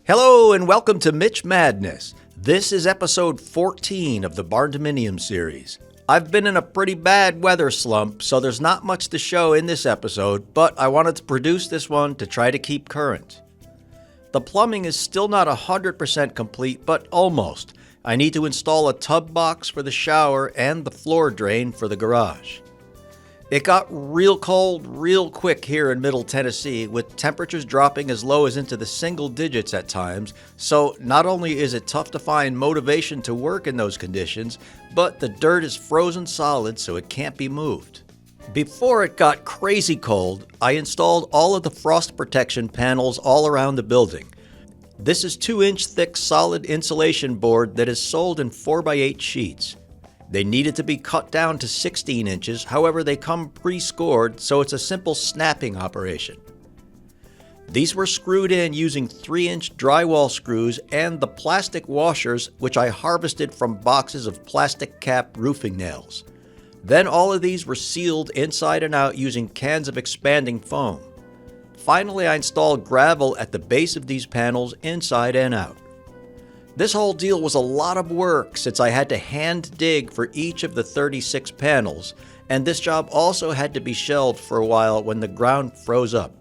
Hello and welcome to Mitch Madness. This is episode 14 of the Barndominium series. I've been in a pretty bad weather slump, so there's not much to show in this episode, but I wanted to produce this one to try to keep current. The plumbing is still not 100% complete, but almost. I need to install a tub box for the shower and the floor drain for the garage. It got real cold real quick here in Middle Tennessee, with temperatures dropping as low as into the single digits at times, so not only is it tough to find motivation to work in those conditions, but the dirt is frozen solid so it can't be moved. Before it got crazy cold, I installed all of the frost protection panels all around the building. This is 2-inch thick solid insulation board that is sold in 4x8 sheets. They needed to be cut down to 16 inches, however they come pre-scored, so it's a simple snapping operation. These were screwed in using 3-inch drywall screws and the plastic washers, which I harvested from boxes of plastic cap roofing nails. Then all of these were sealed inside and out using cans of expanding foam. Finally, I installed gravel at the base of these panels inside and out. This whole deal was a lot of work since I had to hand dig for each of the 36 panels, and this job also had to be shelved for a while when the ground froze up.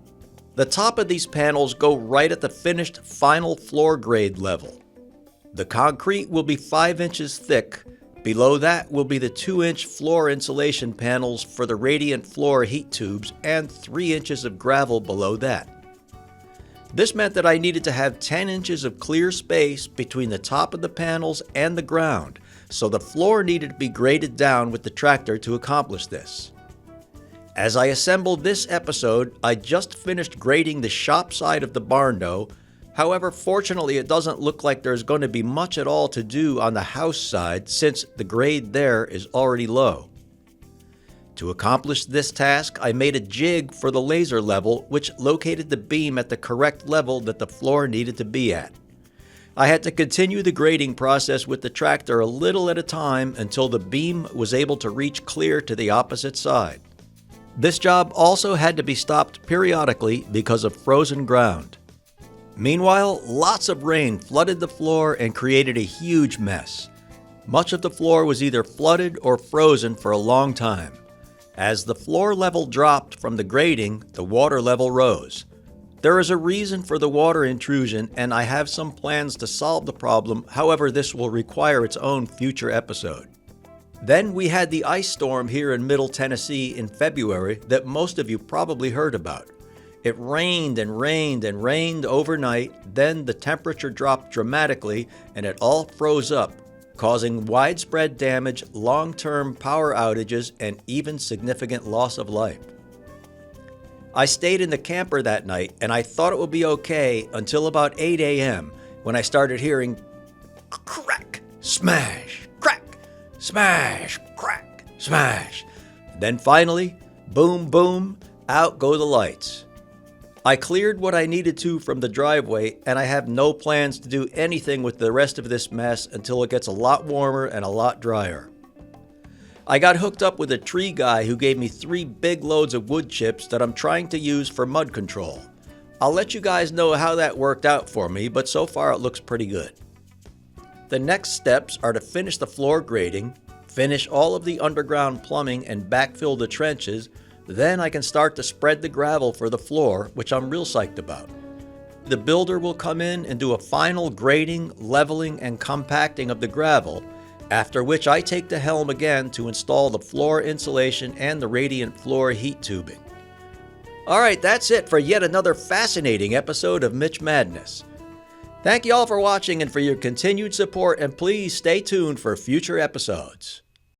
The top of these panels go right at the finished final floor grade level. The concrete will be 5 inches thick. Below that will be the 2-inch floor insulation panels for the radiant floor heat tubes and 3 inches of gravel below that. This meant that I needed to have 10 inches of clear space between the top of the panels and the ground, so the floor needed to be graded down with the tractor to accomplish this. As I assembled this episode, I just finished grading the shop side of the barn door. However, fortunately it doesn't look like there's going to be much at all to do on the house side since the grade there is already low. To accomplish this task, I made a jig for the laser level, which located the beam at the correct level that the floor needed to be at. I had to continue the grading process with the tractor a little at a time until the beam was able to reach clear to the opposite side. This job also had to be stopped periodically because of frozen ground. Meanwhile, lots of rain flooded the floor and created a huge mess. Much of the floor was either flooded or frozen for a long time. As the floor level dropped from the grading, the water level rose. There is a reason for the water intrusion, and I have some plans to solve the problem, however this will require its own future episode. Then we had the ice storm here in Middle Tennessee in February that most of you probably heard about. It rained and rained and rained overnight, then the temperature dropped dramatically and it all froze up, causing widespread damage, long-term power outages, and even significant loss of life. I stayed in the camper that night, and I thought it would be okay until about 8 a.m. when I started hearing crack, smash, crack, smash, crack, smash. Then finally, boom, boom, out go the lights. I cleared what I needed to from the driveway, and I have no plans to do anything with the rest of this mess until it gets a lot warmer and a lot drier. I got hooked up with a tree guy who gave me 3 big loads of wood chips that I'm trying to use for mud control. I'll let you guys know how that worked out for me, but so far it looks pretty good. The next steps are to finish the floor grading, finish all of the underground plumbing and backfill the trenches. Then I can start to spread the gravel for the floor, which I'm real psyched about. The builder will come in and do a final grading, leveling, and compacting of the gravel, after which I take the helm again to install the floor insulation and the radiant floor heat tubing. Alright, that's it for yet another fascinating episode of Mitch Madness. Thank you all for watching and for your continued support, and please stay tuned for future episodes.